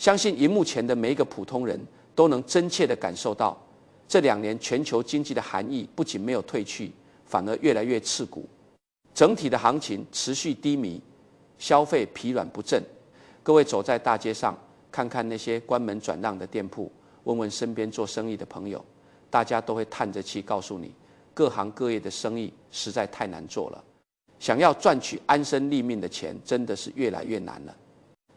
相信荧幕前的每一个普通人都能真切地感受到，这2年全球经济的寒意不仅没有退去，反而越来越刺骨。整体的行情持续低迷，消费疲软不振。各位走在大街上，看看那些关门转让的店铺，问问身边做生意的朋友，大家都会叹着气告诉你，各行各业的生意实在太难做了。想要赚取安身立命的钱，真的是越来越难了。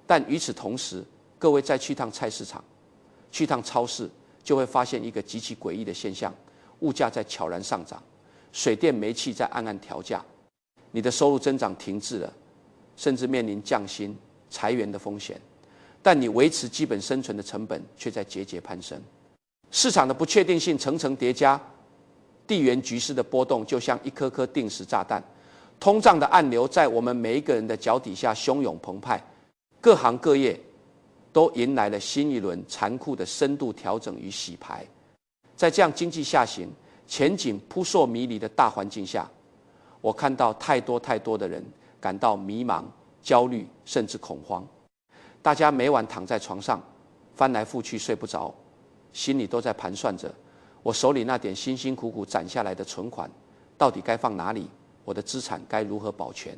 但与此同时，各位再去趟菜市场，去趟超市，就会发现一个极其诡异的现象：物价在悄然上涨，水电煤气在暗暗调价，你的收入增长停滞了，甚至面临降薪、裁员的风险。但你维持基本生存的成本却在节节攀升。市场的不确定性层层叠加，地缘局势的波动就像一颗颗定时炸弹，通胀的暗流在我们每一个人的脚底下汹涌澎湃，各行各业都迎来了新一轮残酷的深度调整与洗牌。在这样经济下行、前景扑朔迷离的大环境下，我看到太多的人感到迷茫、焦虑，甚至恐慌。大家每晚躺在床上，翻来覆去睡不着，心里都在盘算着，我手里那点辛辛苦苦攒下来的存款，到底该放哪里？我的资产该如何保全？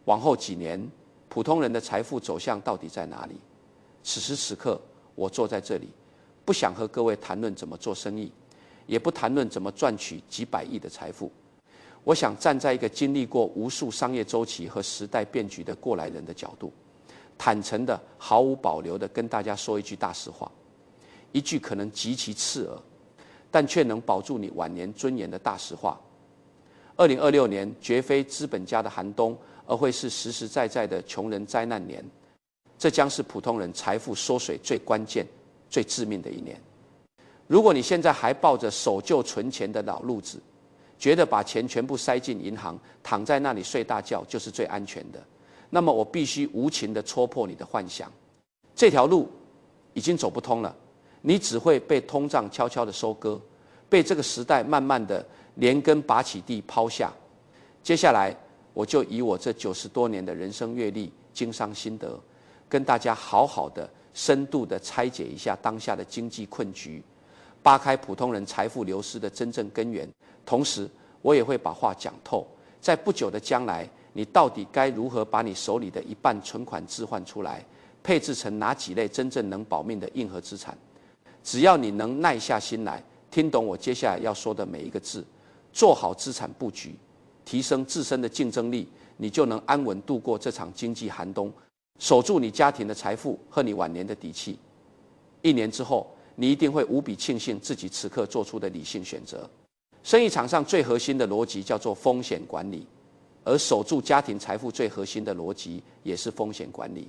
往后几年，普通人的财富走向到底在哪里？此时此刻，我坐在这里，不想和各位谈论怎么做生意，也不谈论怎么赚取几百亿的财富。我想站在一个经历过无数商业周期和时代变局的过来人的角度，坦诚的、毫无保留的跟大家说一句大实话，一句可能极其刺耳，但却能保住你晚年尊严的大实话。2026年绝非资本家的寒冬，而会是实实在在的穷人灾难年。这将是普通人财富缩水最关键、最致命的一年。如果你现在还抱着守旧存钱的老路子，觉得把钱全部塞进银行，躺在那里睡大觉就是最安全的，那么我必须无情地戳破你的幻想。这条路已经走不通了，你只会被通胀悄悄地收割，被这个时代慢慢地连根拔起地抛下。接下来，我就以我这90多年的人生阅历、经商心得，跟大家好好的、深度的拆解一下当下的经济困局，扒开普通人财富流失的真正根源。同时，我也会把话讲透，在不久的将来，你到底该如何把你手里的一半存款置换出来，配置成哪几类真正能保命的硬核资产？只要你能耐下心来，听懂我接下来要说的每一个字，做好资产布局，提升自身的竞争力，你就能安稳度过这场经济寒冬，守住你家庭的财富和你晚年的底气。1年之后，你一定会无比庆幸自己此刻做出的理性选择。生意场上最核心的逻辑叫做风险管理，而守住家庭财富最核心的逻辑也是风险管理。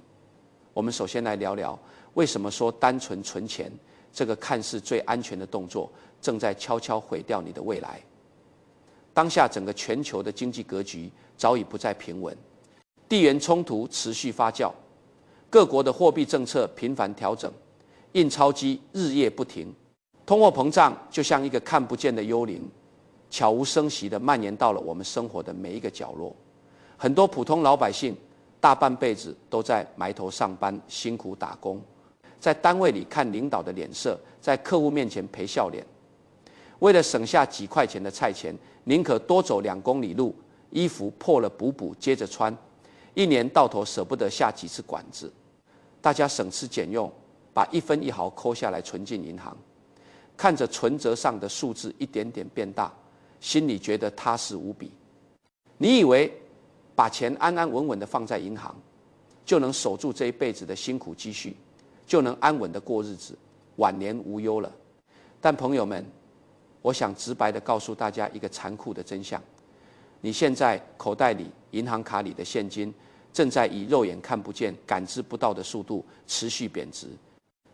我们首先来聊聊，为什么说单纯存钱这个看似最安全的动作，正在悄悄毁掉你的未来。当下整个全球的经济格局早已不再平稳，地缘冲突持续发酵，各国的货币政策频繁调整，印钞机日夜不停，通货膨胀就像一个看不见的幽灵，悄无声息地蔓延到了我们生活的每一个角落。很多普通老百姓大半辈子都在埋头上班，辛苦打工，在单位里看领导的脸色，在客户面前赔笑脸。为了省下几块钱的菜钱，宁可多走2公里路，衣服破了补接着穿，1年到头舍不得下几次馆子。大家省吃俭用，把1分1毫抠下来存进银行，看着存折上的数字一点点变大，心里觉得踏实无比。你以为把钱安安稳稳地放在银行，就能守住这一辈子的辛苦积蓄，就能安稳地过日子，晚年无忧了。但朋友们，我想直白地告诉大家一个残酷的真相：你现在口袋里、银行卡里的现金，正在以肉眼看不见、感知不到的速度持续贬值。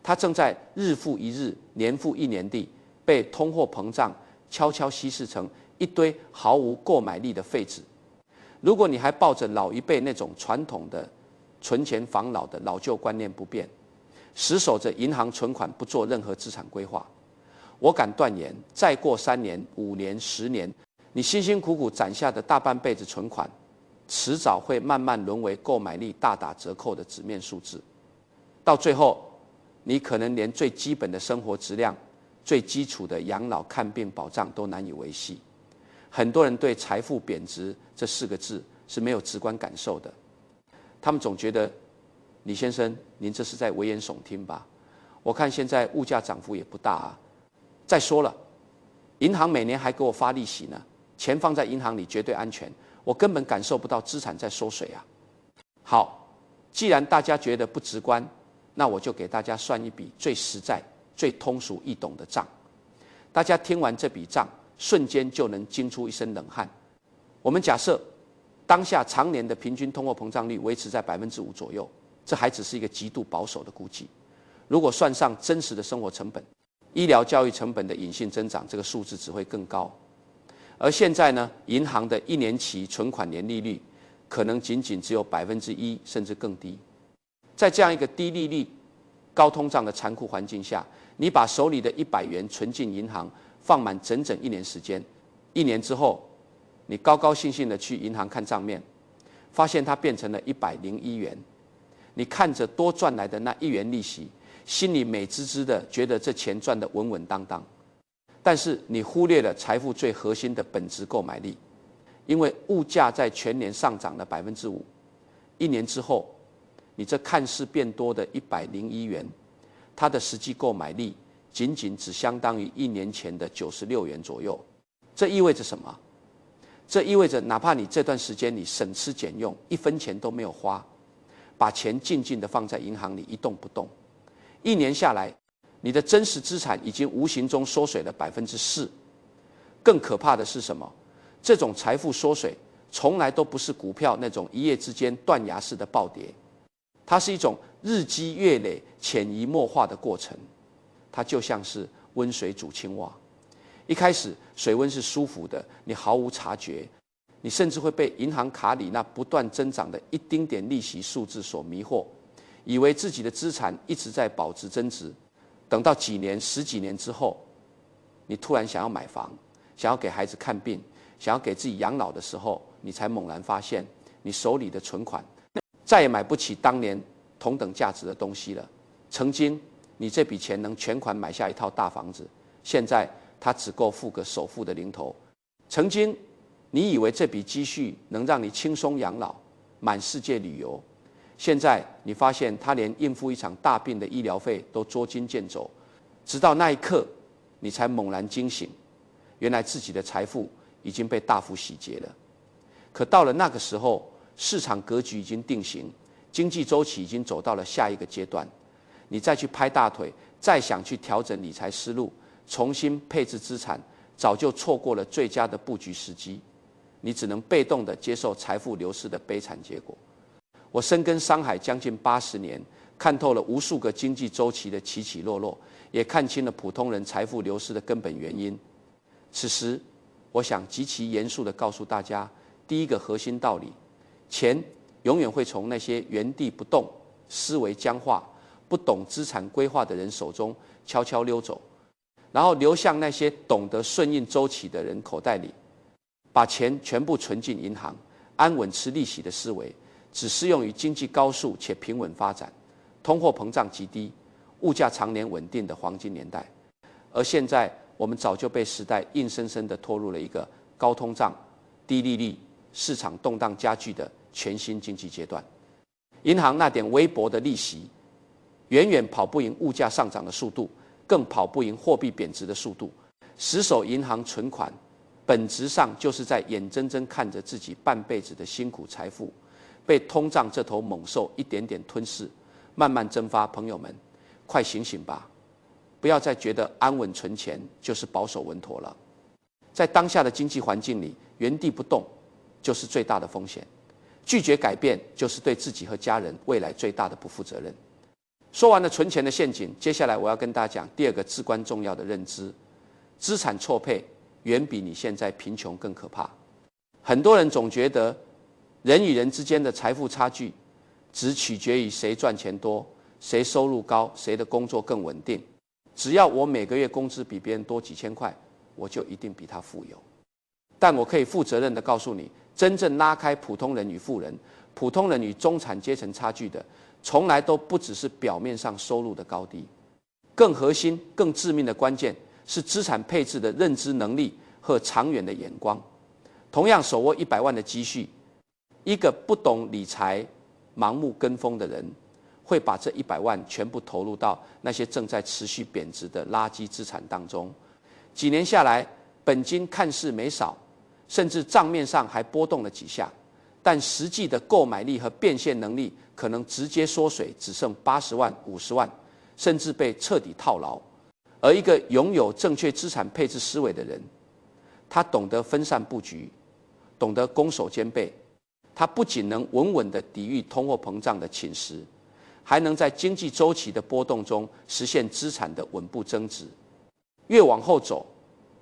它正在日复一日、年复一年地被通货膨胀悄悄稀释成一堆毫无购买力的废纸。如果你还抱着老一辈那种传统的存钱防老的老旧观念不变，死守着银行存款不做任何资产规划，我敢断言，再过3年、5年、10年，你辛辛苦苦攒下的大半辈子存款，迟早会慢慢沦为购买力大打折扣的纸面数字。到最后，你可能连最基本的生活质量、最基础的养老看病保障都难以维系。很多人对财富贬值这4个字是没有直观感受的，他们总觉得李先生，您这是在危言耸听吧？我看现在物价涨幅也不大啊。再说了，银行每年还给我发利息呢，钱放在银行里绝对安全，我根本感受不到资产在缩水啊。好，既然大家觉得不直观，那我就给大家算一笔最实在、最通俗易懂的账。大家听完这笔账，瞬间就能惊出一身冷汗。我们假设当下常年的平均通货膨胀率维持在5%左右，这还只是一个极度保守的估计。如果算上真实的生活成本、医疗教育成本的隐性增长，这个数字只会更高。而现在呢，银行的1年期存款年利率可能仅仅只有1%，甚至更低。在这样一个低利率、高通胀的残酷环境下，你把手里的100元存进银行，放满整整1年时间，1年之后，你高高兴兴的去银行看账面，发现它变成了101元。你看着多赚来的那1元利息，心里美滋滋的觉得这钱赚得稳稳当当。但是你忽略了财富最核心的本质购买力，因为物价在全年上涨了5%，1年之后，你这看似变多的101元，它的实际购买力仅仅只相当于1年前的96元左右。这意味着什么？这意味着哪怕你这段时间你省吃俭用，1分钱都没有花，把钱静静地放在银行里一动不动，1年下来，你的真实资产已经无形中缩水了4%。更可怕的是什么？这种财富缩水从来都不是股票那种一夜之间断崖式的暴跌，它是一种日积月累、潜移默化的过程。它就像是温水煮青蛙，一开始水温是舒服的，你毫无察觉，你甚至会被银行卡里那不断增长的一丁点利息数字所迷惑，以为自己的资产一直在保值增值。等到几年、10几年之后，你突然想要买房，想要给孩子看病，想要给自己养老的时候，你才猛然发现，你手里的存款再也买不起当年同等价值的东西了。曾经你这笔钱能全款买下一套大房子，现在它只够付个首付的零头。曾经你以为这笔积蓄能让你轻松养老、满世界旅游，现在你发现它连应付一场大病的医疗费都捉襟见肘。直到那一刻，你才猛然惊醒，原来自己的财富已经被大幅洗劫了。可到了那个时候，市场格局已经定型，经济周期已经走到了下一个阶段，你再去拍大腿，再想去调整理财思路，重新配置资产，早就错过了最佳的布局时机。你只能被动地接受财富流失的悲惨结果。我深耕商海将近80年，看透了无数个经济周期的起起落落，也看清了普通人财富流失的根本原因。此时，我想极其严肃地告诉大家，第一个核心道理：钱永远会从那些原地不动、思维僵化、不懂资产规划的人手中悄悄溜走，然后流向那些懂得顺应周期的人口袋里。把钱全部存进银行，安稳吃利息的思维，只适用于经济高速且平稳发展、通货膨胀极低、物价常年稳定的黄金年代。而现在，我们早就被时代硬生生地拖入了一个高通胀、低利率、市场动荡加剧的全新经济阶段。银行那点微薄的利息，远远跑不赢物价上涨的速度，更跑不赢货币贬值的速度。死守银行存款，本质上就是在眼睁睁看着自己半辈子的辛苦财富，被通胀这头猛兽一点点吞噬，慢慢蒸发。朋友们，快醒醒吧！不要再觉得安稳存钱就是保守稳妥了。在当下的经济环境里，原地不动就是最大的风险，拒绝改变就是对自己和家人未来最大的不负责任。说完了存钱的陷阱，接下来我要跟大家讲第二个至关重要的认知：资产错配远比你现在贫穷更可怕。很多人总觉得人与人之间的财富差距只取决于谁赚钱多，谁收入高，谁的工作更稳定。只要我每个月工资比别人多几千块，我就一定比他富有。但我可以负责任地告诉你，真正拉开普通人与富人、普通人与中产阶层差距的，从来都不只是表面上收入的高低，更核心、更致命的关键是资产配置的认知能力和长远的眼光。同样手握100万的积蓄，一个不懂理财、盲目跟风的人，会把这100万全部投入到那些正在持续贬值的垃圾资产当中。几年下来，本金看似没少，甚至账面上还波动了几下，但实际的购买力和变现能力可能直接缩水，只剩80万、50万，甚至被彻底套牢。而一个拥有正确资产配置思维的人，他懂得分散布局，懂得攻守兼备，他不仅能稳稳地抵御通货膨胀的侵蚀，还能在经济周期的波动中实现资产的稳步增值。越往后走，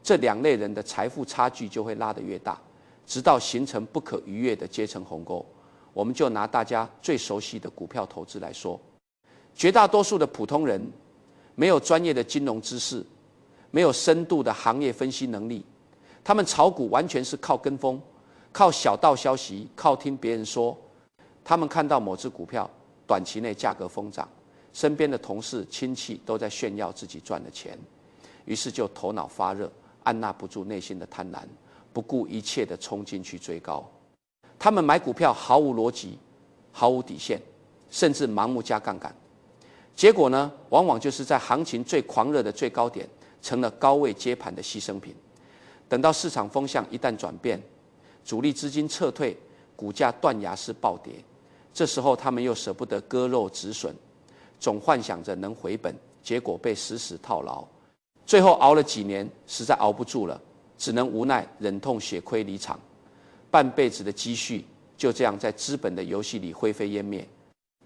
这2类人的财富差距就会拉得越大，直到形成不可逾越的阶层鸿沟。我们就拿大家最熟悉的股票投资来说，绝大多数的普通人没有专业的金融知识，没有深度的行业分析能力，他们炒股完全是靠跟风，靠小道消息，靠听别人说。他们看到某只股票短期内价格疯涨，身边的同事亲戚都在炫耀自己赚了钱，于是就头脑发热，按捺不住内心的贪婪，不顾一切地冲进去追高。他们买股票毫无逻辑，毫无底线，甚至盲目加杠杆。结果呢，往往就是在行情最狂热的最高点，成了高位接盘的牺牲品。等到市场风向一旦转变，主力资金撤退，股价断崖式暴跌，这时候他们又舍不得割肉止损，总幻想着能回本，结果被死死套牢。最后熬了几年，实在熬不住了，只能无奈忍痛血亏离场，半辈子的积蓄就这样在资本的游戏里灰飞烟灭。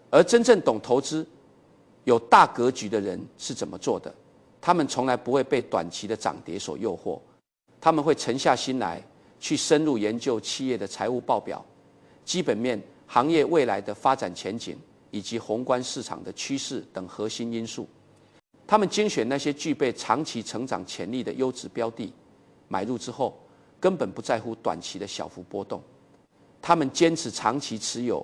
而真正懂投资、有大格局的人是怎么做的？他们从来不会被短期的涨跌所诱惑，他们会沉下心来，去深入研究企业的财务报表、基本面、行业未来的发展前景，以及宏观市场的趋势等核心因素。他们精选那些具备长期成长潜力的优质标的，买入之后根本不在乎短期的小幅波动。他们坚持长期持有，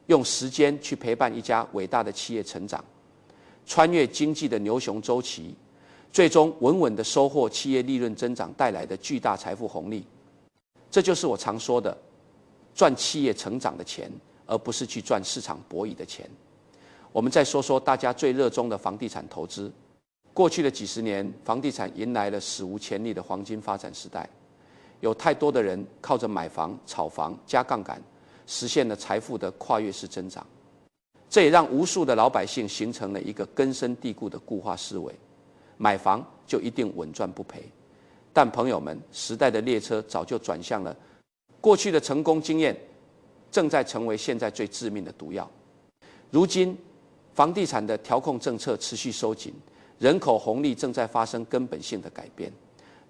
用时间去陪伴一家伟大的企业成长，穿越经济的牛熊周期，最终稳稳地收获企业利润增长带来的巨大财富红利。这就是我常说的，赚企业成长的钱，而不是去赚市场博弈的钱。我们再说说大家最热衷的房地产投资。过去的几十年，房地产迎来了史无前例的黄金发展时代，有太多的人靠着买房、炒房、加杠杆，实现了财富的跨越式增长。这也让无数的老百姓形成了一个根深蒂固的固化思维：买房就一定稳赚不赔。但朋友们，时代的列车早就转向了，过去的成功经验正在成为现在最致命的毒药。如今，房地产的调控政策持续收紧，人口红利正在发生根本性的改变，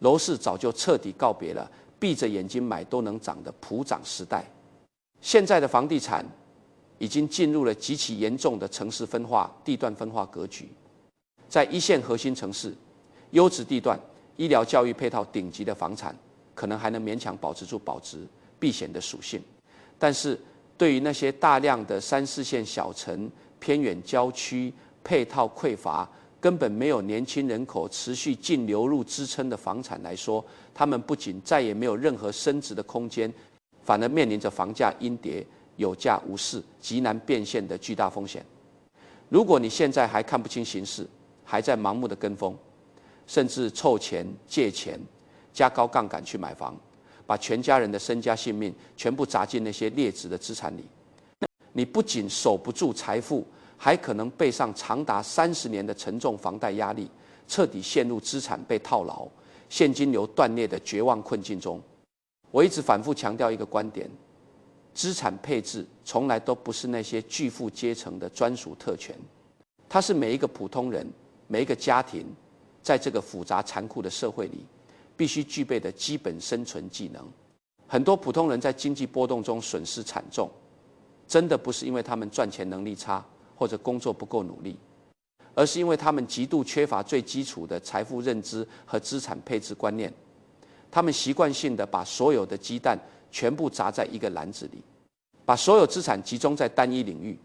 楼市早就彻底告别了闭着眼睛买都能涨的普涨时代。现在的房地产已经进入了极其严重的城市分化、地段分化格局。在一线核心城市、优质地段、医疗教育配套顶级的房产，可能还能勉强保持住保值避险的属性。但是对于那些大量的3、4线小城、偏远郊区、配套匮乏、根本没有年轻人口持续净流入支撑的房产来说，他们不仅再也没有任何升值的空间，反而面临着房价阴跌、有价无市、极难变现的巨大风险。如果你现在还看不清形势，还在盲目的跟风，甚至凑钱、借钱、加高杠杆去买房，把全家人的身家性命全部砸进那些劣质的资产里，你不仅守不住财富，还可能背上长达30年的沉重房贷压力，彻底陷入资产被套牢、现金流断裂的绝望困境中。我一直反复强调一个观点：资产配置从来都不是那些巨富阶层的专属特权，它是每一个普通人、每一个家庭在这个复杂残酷的社会里必须具备的基本生存技能。很多普通人在经济波动中损失惨重，真的不是因为他们赚钱能力差或者工作不够努力，而是因为他们极度缺乏最基础的财富认知和资产配置观念。他们习惯性的把所有的鸡蛋全部砸在一个篮子里，把所有资产集中在单一领域，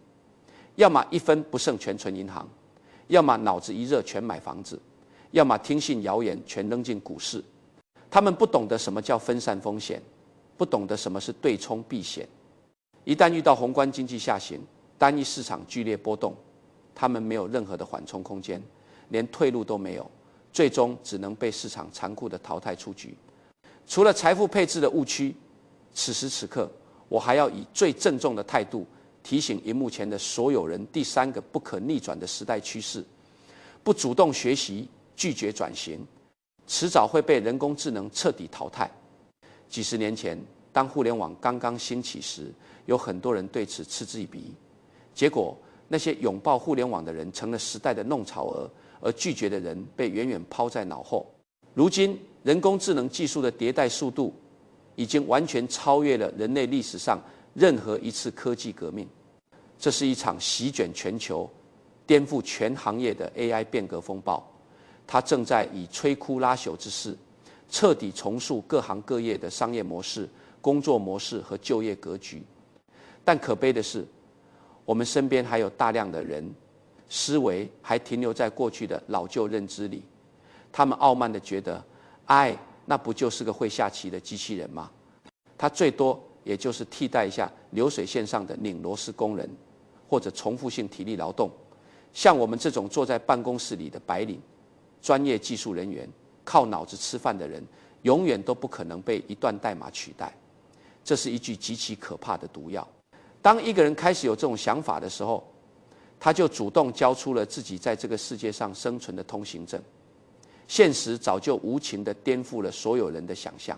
要么一分不剩全存银行，要么脑子一热全买房子，要么听信谣言全扔进股市。他们不懂得什么叫分散风险，不懂得什么是对冲避险。一旦遇到宏观经济下行，单一市场剧烈波动，他们没有任何的缓冲空间，连退路都没有，最终只能被市场残酷的淘汰出局。除了财富配置的误区，此时此刻，我还要以最郑重的态度提醒荧幕前的所有人，第三个不可逆转的时代趋势：不主动学习，拒绝转型，迟早会被人工智能彻底淘汰。几十年前，当互联网刚刚兴起时，有很多人对此嗤之以鼻，结果那些拥抱互联网的人成了时代的弄潮儿，而拒绝的人被远远抛在脑后。如今，人工智能技术的迭代速度已经完全超越了人类历史上任何一次科技革命。这是一场席卷全球、颠覆全行业的 AI 变革风暴，它正在以摧枯拉朽之势，彻底重塑各行各业的商业模式、工作模式和就业格局。但可悲的是，我们身边还有大量的人，思维还停留在过去的老旧认知里。他们傲慢地觉得，那不就是个会下棋的机器人吗？它最多也就是替代一下流水线上的拧螺丝工人，或者重复性体力劳动。像我们这种坐在办公室里的白领、专业技术人员，靠脑子吃饭的人，永远都不可能被一段代码取代。这是一句极其可怕的毒药。当一个人开始有这种想法的时候，他就主动交出了自己在这个世界上生存的通行证。现实早就无情地颠覆了所有人的想象。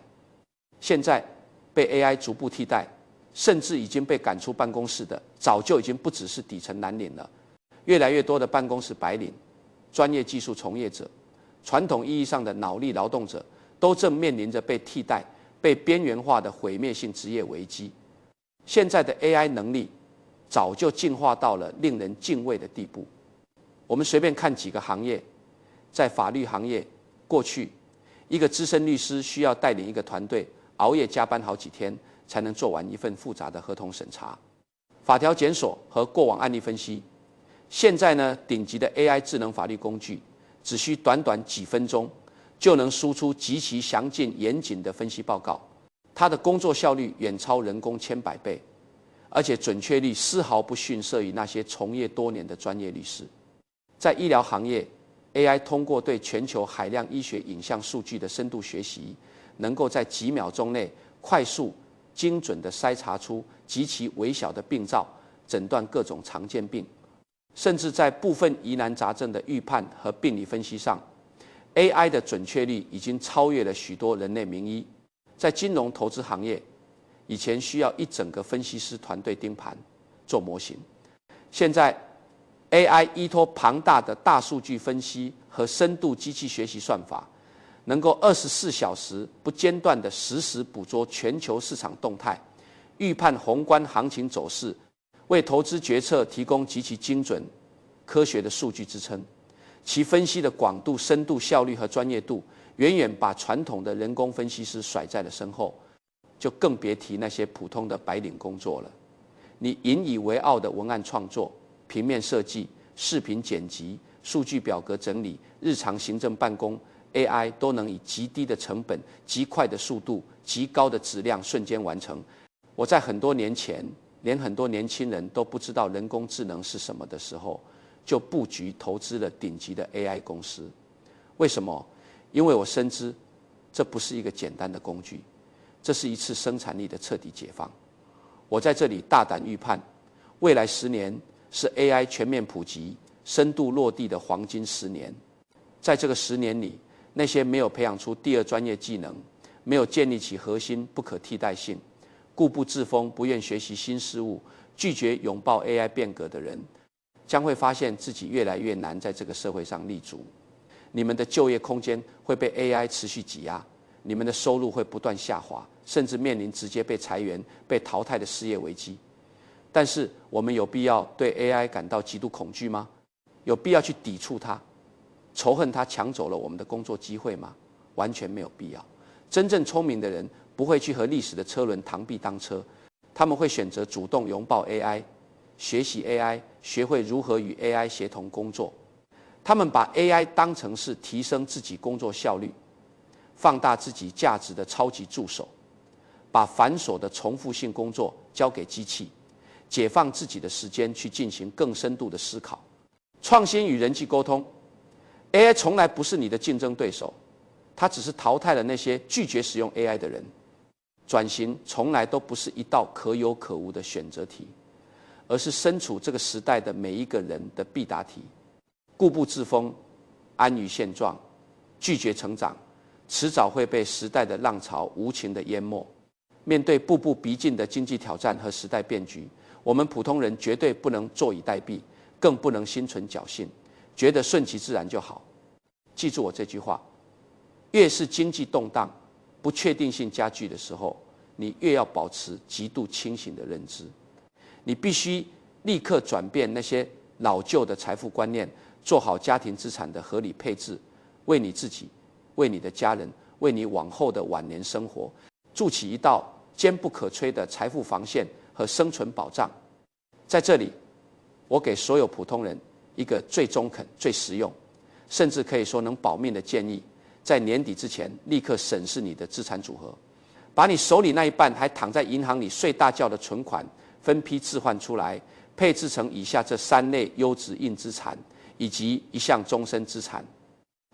现在被 AI 逐步替代，甚至已经被赶出办公室的，早就已经不只是底层蓝领了。越来越多的办公室白领、专业技术从业者、传统意义上的脑力劳动者，都正面临着被替代、被边缘化的毁灭性职业危机。现在的 AI 能力早就进化到了令人敬畏的地步。我们随便看几个行业，在法律行业，过去一个资深律师需要带领一个团队熬夜加班好几天，才能做完一份复杂的合同审查、法条检索和过往案例分析。现在呢，顶级的 AI 智能法律工具只需短短几分钟，就能输出极其详尽严谨的分析报告。它的工作效率远超人工100倍，而且准确率丝毫不逊色于那些从业多年的专业律师。在医疗行业， AI 通过对全球海量医学影像数据的深度学习，能够在几秒钟内快速、精准地筛查出极其微小的病灶，诊断各种常见病。甚至在部分疑难杂症的预判和病理分析上， AI 的准确率已经超越了许多人类名医。在金融投资行业，以前需要一整个分析师团队盯盘做模型，现在 AI 依托庞大的大数据分析和深度机器学习算法，能够24小时不间断地实时捕捉全球市场动态，预判宏观行情走势，为投资决策提供极其精准、科学的数据支撑。其分析的广度、深度、效率和专业度，远远把传统的人工分析师甩在了身后，就更别提那些普通的白领工作了。你引以为傲的文案创作、平面设计、视频剪辑、数据表格整理、日常行政办公 ，AI 都能以极低的成本、极快的速度、极高的质量瞬间完成。我在很多年前，连很多年轻人都不知道人工智能是什么的时候，就布局投资了顶级的 AI 公司。为什么？因为我深知，这不是一个简单的工具，这是一次生产力的彻底解放。我在这里大胆预判，未来10年是 AI 全面普及、深度落地的黄金10年。在这个10年里，那些没有培养出第二专业技能、没有建立起核心不可替代性、固步自封、不愿学习新事物、拒绝拥抱 AI 变革的人，将会发现自己越来越难在这个社会上立足。你们的就业空间会被 AI 持续挤压，你们的收入会不断下滑，甚至面临直接被裁员、被淘汰的失业危机。但是，我们有必要对 AI 感到极度恐惧吗？有必要去抵触它、仇恨它抢走了我们的工作机会吗？完全没有必要。真正聪明的人不会去和历史的车轮螳臂当车，他们会选择主动拥抱 AI， 学习 AI， 学会如何与 AI 协同工作。他们把 AI 当成是提升自己工作效率、放大自己价值的超级助手，把繁琐的重复性工作交给机器，解放自己的时间去进行更深度的思考。创新与人际沟通 ，AI 从来不是你的竞争对手，它只是淘汰了那些拒绝使用 AI 的人。转型从来都不是一道可有可无的选择题，而是身处这个时代的每一个人的必答题。固步自封、安于现状、拒绝成长，迟早会被时代的浪潮无情地淹没。面对步步逼近的经济挑战和时代变局，我们普通人绝对不能坐以待毙，更不能心存侥幸，觉得顺其自然就好。记住我这句话：越是经济动荡、不确定性加剧的时候，你越要保持极度清醒的认知。你必须立刻转变那些老旧的财富观念，做好家庭资产的合理配置，为你自己、为你的家人、为你往后的晚年生活，筑起一道坚不可摧的财富防线和生存保障。在这里，我给所有普通人一个最中肯、最实用，甚至可以说能保命的建议：在年底之前，立刻审视你的资产组合，把你手里那一半还躺在银行里睡大觉的存款分批置换出来，配置成以下这3类优质硬资产，以及一项终身资产。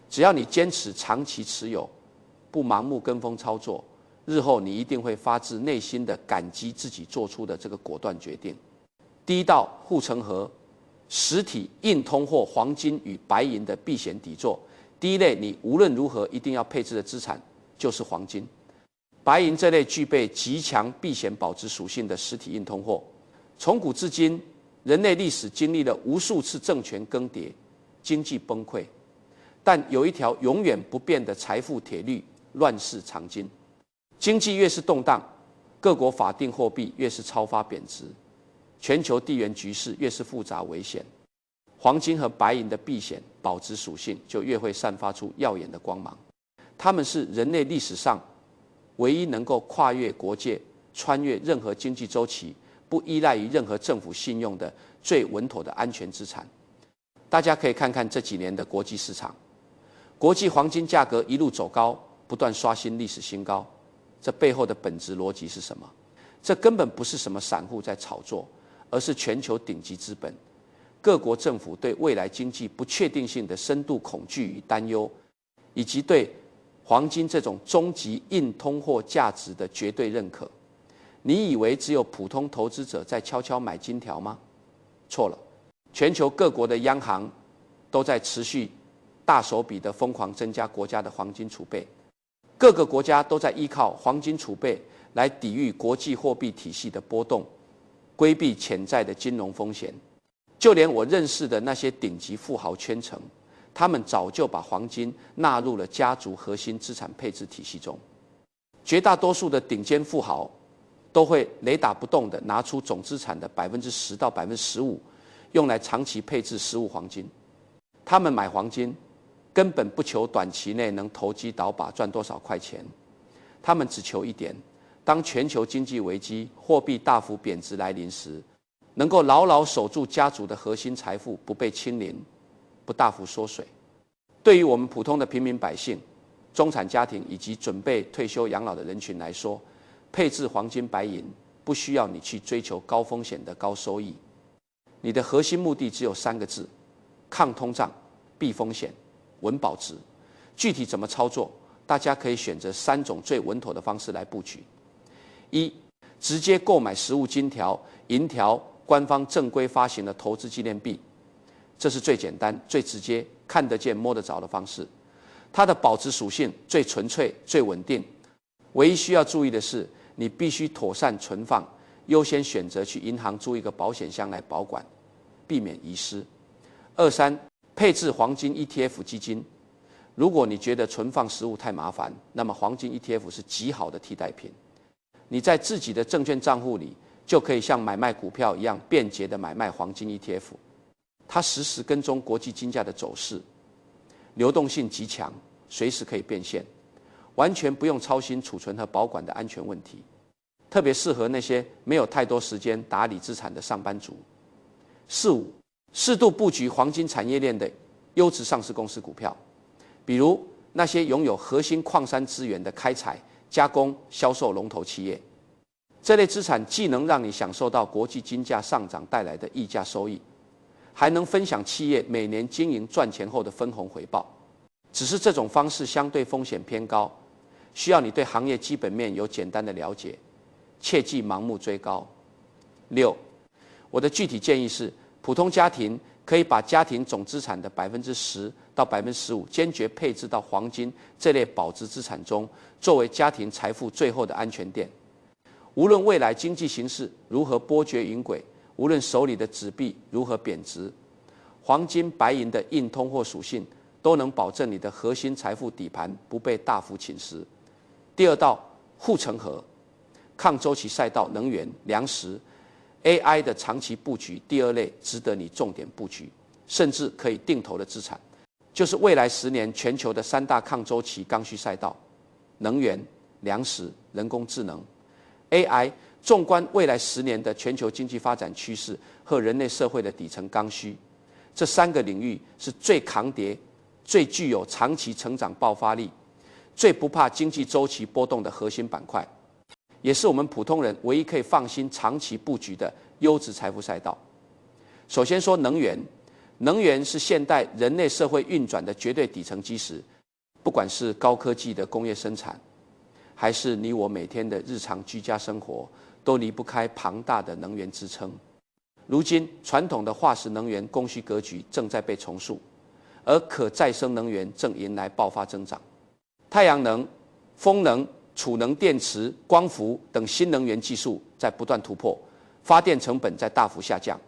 只要你坚持长期持有，不盲目跟风操作，日后你一定会发自内心的感激自己做出的这个果断决定。第一道护城河，实体硬通货黄金与白银的避险底座。第一类你无论如何一定要配置的资产就是黄金。白银这类具备极强避险保值属性的实体硬通货，从古至今，人类历史经历了无数次政权更迭、经济崩溃，但有一条永远不变的财富铁律：乱世长金。经济越是动荡，各国法定货币越是超发贬值，全球地缘局势越是复杂危险，黄金和白银的避险保值属性就越会散发出耀眼的光芒。它们是人类历史上唯一能够跨越国界、穿越任何经济周期、不依赖于任何政府信用的最稳妥的安全资产。大家可以看看这几年的国际市场，国际黄金价格一路走高，不断刷新历史新高。这背后的本质逻辑是什么？这根本不是什么散户在炒作，而是全球顶级资本、各国政府对未来经济不确定性的深度恐惧与担忧，以及对黄金这种终极硬通货价值的绝对认可。你以为只有普通投资者在悄悄买金条吗？错了，全球各国的央行都在持续大手笔的疯狂增加国家的黄金储备，各个国家都在依靠黄金储备来抵御国际货币体系的波动，规避潜在的金融风险。就连我认识的那些顶级富豪圈层，他们早就把黄金纳入了家族核心资产配置体系中。绝大多数的顶尖富豪都会雷打不动地拿出总资产的10%到15%，用来长期配置实物黄金。他们买黄金根本不求短期内能投机倒把赚多少块钱，他们只求一点：当全球经济危机、货币大幅贬值来临时，能够牢牢守住家族的核心财富，不被清零，不大幅缩水。对于我们普通的平民百姓、中产家庭以及准备退休养老的人群来说，配置黄金白银不需要你去追求高风险的高收益，你的核心目的只有3个字：抗通胀、避风险、稳保值。具体怎么操作，大家可以选择3种最稳妥的方式来布局。1. 直接购买实物金条、银条，官方正规发行的投资纪念币，这是最简单、最直接、看得见、摸得着的方式。它的保值属性最纯粹、最稳定。唯一需要注意的是，你必须妥善存放，优先选择去银行租一个保险箱来保管，避免遗失。2、3，配置黄金 ETF 基金。如果你觉得存放实物太麻烦，那么黄金 ETF 是极好的替代品。你在自己的证券账户里就可以像买卖股票一样便捷地买卖黄金 ETF， 它实时跟踪国际金价的走势，流动性极强，随时可以变现，完全不用操心储存和保管的安全问题，特别适合那些没有太多时间打理资产的上班族。4、5，适度布局黄金产业链的优质上市公司股票，比如那些拥有核心矿山资源的开采、加工、销售龙头企业。这类资产既能让你享受到国际金价上涨带来的溢价收益，还能分享企业每年经营赚钱后的分红回报。只是这种方式相对风险偏高，需要你对行业基本面有简单的了解，切忌盲目追高。6，我的具体建议是，普通家庭可以把家庭总资产的10%到15%坚决配置到黄金这类保值资产中，作为家庭财富最后的安全垫。无论未来经济形势如何波谲云诡，无论手里的纸币如何贬值，黄金、白银的硬通货属性都能保证你的核心财富底盘不被大幅侵蚀。第二道护城河，抗周期赛道、能源、粮食、AI 的长期布局。第二类值得你重点布局，甚至可以定投的资产，就是未来10年全球的3大抗周期刚需赛道：能源、粮食、人工智能。AI 纵观未来10年的全球经济发展趋势和人类社会的底层刚需，这3个领域是最抗跌、最具有长期成长爆发力、最不怕经济周期波动的核心板块，也是我们普通人唯一可以放心长期布局的优质财富赛道。首先说能源，能源是现代人类社会运转的绝对底层基石，不管是高科技的工业生产，还是你我每天的日常居家生活，都离不开庞大的能源支撑。如今，传统的化石能源供需格局正在被重塑，而可再生能源正迎来爆发增长。太阳能、风能、储能电池、光伏等新能源技术在不断突破，发电成本在大幅下降，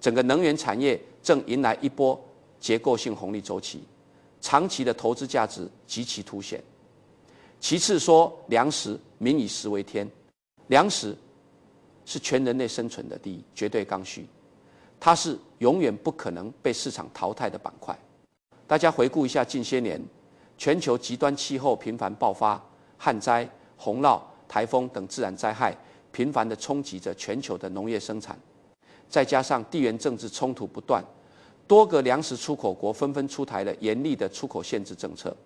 整个能源产业正迎来一波结构性红利周期，长期的投资价值极其凸显。其次说粮食，民以食为天，粮食是全人类生存的第一绝对刚需，它是永远不可能被市场淘汰的板块。大家回顾一下近些年，全球极端气候频繁爆发，旱灾、洪涝、台风等自然灾害频繁地冲击着全球的农业生产，再加上地缘政治冲突不断，多个粮食出口国纷纷出台了严厉的出口限制政策，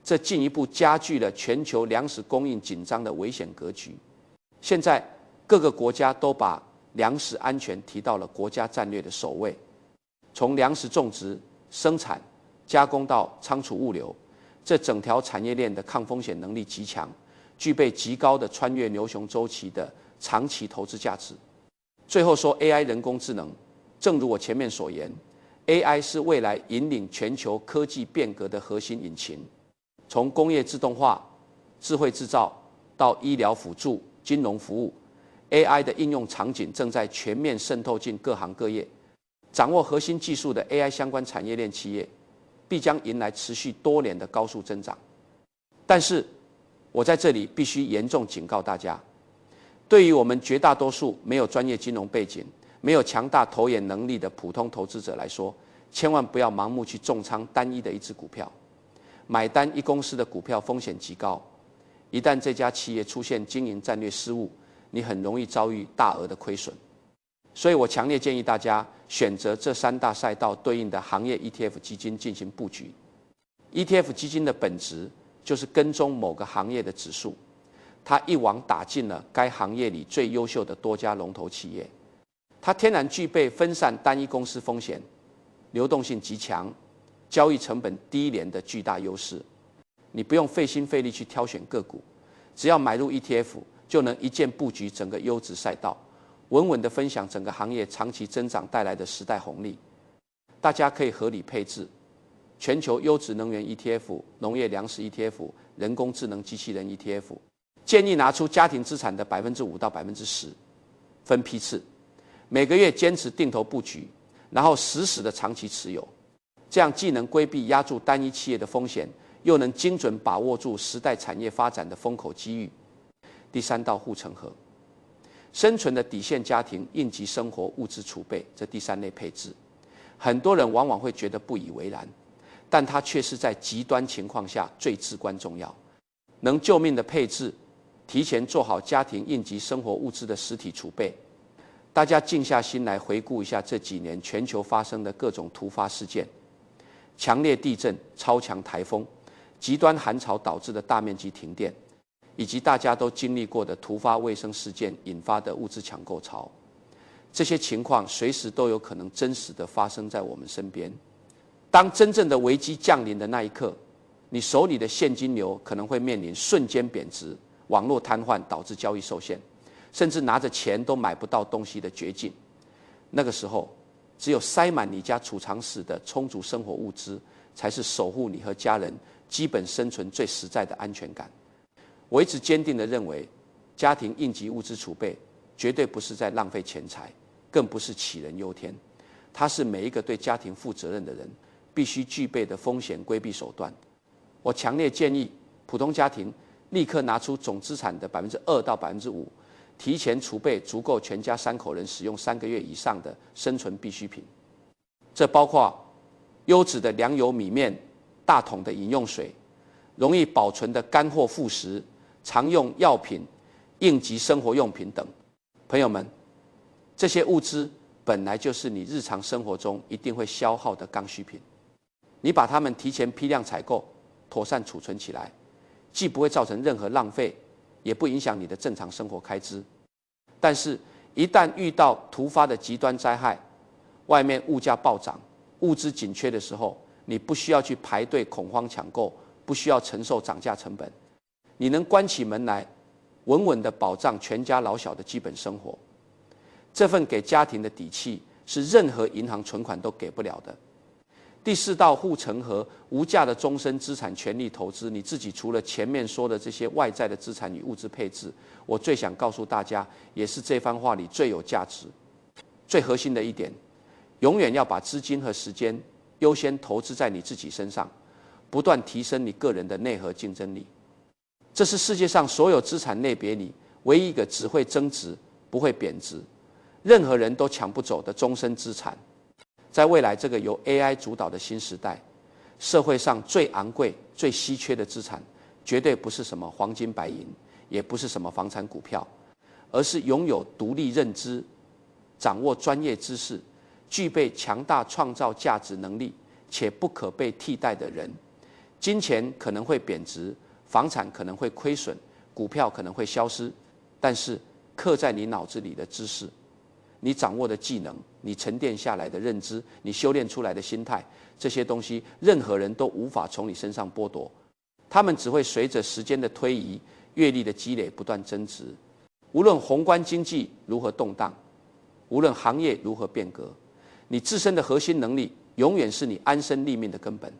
这进一步加剧了全球粮食供应紧张的危险格局。现在各个国家都把粮食安全提到了国家战略的首位，从粮食种植、生产、加工到仓储物流，这整条产业链的抗风险能力极强，具备极高的穿越牛熊周期的长期投资价值。最后说 AI 人工智能，正如我前面所言， AI 是未来引领全球科技变革的核心引擎。从工业自动化、智慧制造到医疗辅助、金融服务， AI 的应用场景正在全面渗透进各行各业。掌握核心技术的 AI 相关产业链企业，必将迎来持续多年的高速增长。但是，我在这里必须严重警告大家，对于我们绝大多数没有专业金融背景、没有强大投研能力的普通投资者来说，千万不要盲目去重仓单一的一只股票。买单一公司的股票风险极高，一旦这家企业出现经营战略失误，你很容易遭遇大额的亏损。所以我强烈建议大家选择这3大赛道对应的行业 ETF 基金进行布局。ETF 基金的本质就是跟踪某个行业的指数，它一网打尽了该行业里最优秀的多家龙头企业，它天然具备分散单一公司风险、流动性极强、交易成本低廉的巨大优势。你不用费心费力去挑选个股，只要买入 ETF， 就能一键布局整个优质赛道，稳稳地分享整个行业长期增长带来的时代红利。大家可以合理配置全球优质能源 ETF、农业粮食 ETF、人工智能机器人 ETF， 建议拿出家庭资产的5%到10%，分批次，每个月坚持定投布局，然后死死的长期持有，这样既能规避压住单一企业的风险，又能精准把握住时代产业发展的风口机遇。第3道护城河，生存的底线家庭应急生活物资储备，这第3类配置，很多人往往会觉得不以为然，但它却是在极端情况下最至关重要。能救命的配置，提前做好家庭应急生活物资的实体储备。大家静下心来回顾一下这几年全球发生的各种突发事件，强烈地震、超强台风、极端寒潮导致的大面积停电，以及大家都经历过的突发卫生事件引发的物资抢购潮，这些情况随时都有可能真实的发生在我们身边。当真正的危机降临的那一刻，你手里的现金流可能会面临瞬间贬值、网络瘫痪导致交易受限，甚至拿着钱都买不到东西的绝境。那个时候，只有塞满你家储藏室的充足生活物资，才是守护你和家人基本生存最实在的安全感。我一直坚定地认为，家庭应急物资储备绝对不是在浪费钱财，更不是杞人忧天，它是每一个对家庭负责任的人必须具备的风险规避手段。我强烈建议普通家庭立刻拿出总资产的2%到5%，提前储备足够全家3口人使用3个月以上的生存必需品。这包括优质的粮油米面、大桶的饮用水、容易保存的干货副食、常用药品、应急生活用品等。朋友们，这些物资本来就是你日常生活中一定会消耗的刚需品，你把它们提前批量采购，妥善储存起来，既不会造成任何浪费，也不影响你的正常生活开支。但是，一旦遇到突发的极端灾害，外面物价暴涨、物资紧缺的时候，你不需要去排队恐慌抢购，不需要承受涨价成本，你能关起门来，稳稳地保障全家老小的基本生活。这份给家庭的底气，是任何银行存款都给不了的。第4道护城河，无价的终身资产权利投资，你自己除了前面说的这些外在的资产与物质配置，我最想告诉大家，也是这番话里最有价值、最核心的一点，永远要把资金和时间优先投资在你自己身上，不断提升你个人的内核竞争力。这是世界上所有资产类别里唯一一个只会增值不会贬值，任何人都抢不走的终身资产。在未来这个由 AI 主导的新时代，社会上最昂贵、最稀缺的资产，绝对不是什么黄金白银，也不是什么房产股票，而是拥有独立认知、掌握专业知识、具备强大创造价值能力且不可被替代的人。金钱可能会贬值，房产可能会亏损，股票可能会消失，但是刻在你脑子里的知识，你掌握的技能，你沉淀下来的认知，你修炼出来的心态，这些东西任何人都无法从你身上剥夺，他们只会随着时间的推移、阅历的积累不断增值。无论宏观经济如何动荡，无论行业如何变革，你自身的核心能力永远是你安身立命的根本。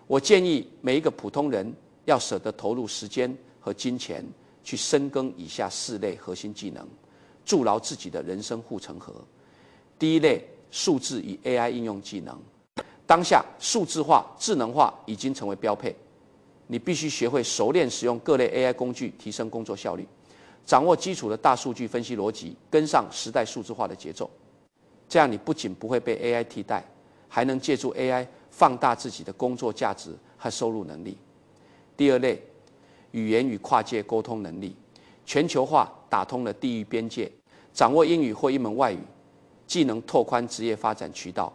我建议每一个普通人要舍得投入时间和金钱去深耕以下4类核心技能，筑牢自己的人生护城河。第一类，数字与 AI 应用技能。当下数字化、智能化已经成为标配，你必须学会熟练使用各类 AI 工具，提升工作效率，掌握基础的大数据分析逻辑，跟上时代数字化的节奏。这样你不仅不会被 AI 替代，还能借助 AI 放大自己的工作价值和收入能力。第二类，语言与跨界沟通能力。全球化打通了地域边界，掌握英语或一门外语，既能拓宽职业发展渠道，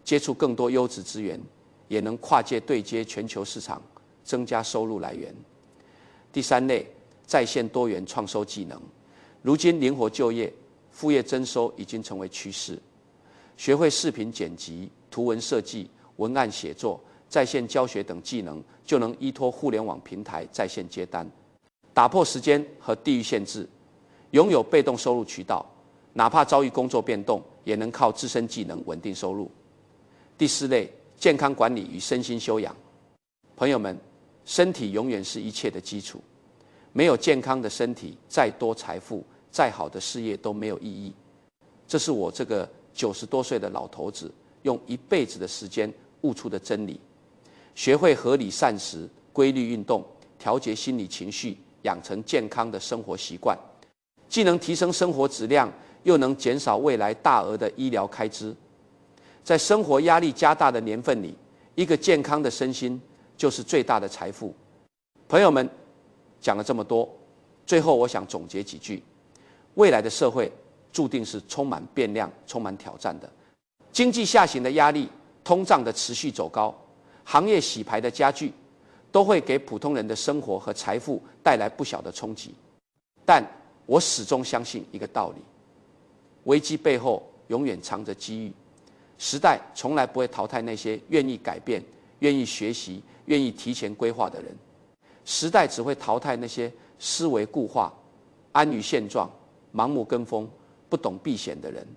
接触更多优质资源，也能跨界对接全球市场，增加收入来源。第3类，在线多元创收技能。如今灵活就业、副业增收已经成为趋势，学会视频剪辑、图文设计、文案写作、在线教学等技能，就能依托互联网平台在线接单，打破时间和地域限制，拥有被动收入渠道，哪怕遭遇工作变动，也能靠自身技能稳定收入。第4类，健康管理与身心修养。朋友们，身体永远是一切的基础，没有健康的身体，再多财富、再好的事业都没有意义。这是我这个90多岁的老头子用一辈子的时间悟出的真理。学会合理膳食、规律运动，调节心理情绪，养成健康的生活习惯，既能提升生活质量，又能减少未来大额的医疗开支。在生活压力加大的年份里，一个健康的身心就是最大的财富。朋友们，讲了这么多，最后我想总结几句：未来的社会注定是充满变量、充满挑战的。经济下行的压力，通胀的持续走高，行业洗牌的加剧，都会给普通人的生活和财富带来不小的冲击。但我始终相信一个道理：危机背后永远藏着机遇。时代从来不会淘汰那些愿意改变、愿意学习、愿意提前规划的人，时代只会淘汰那些思维固化、安于现状、盲目跟风、不懂避险的人。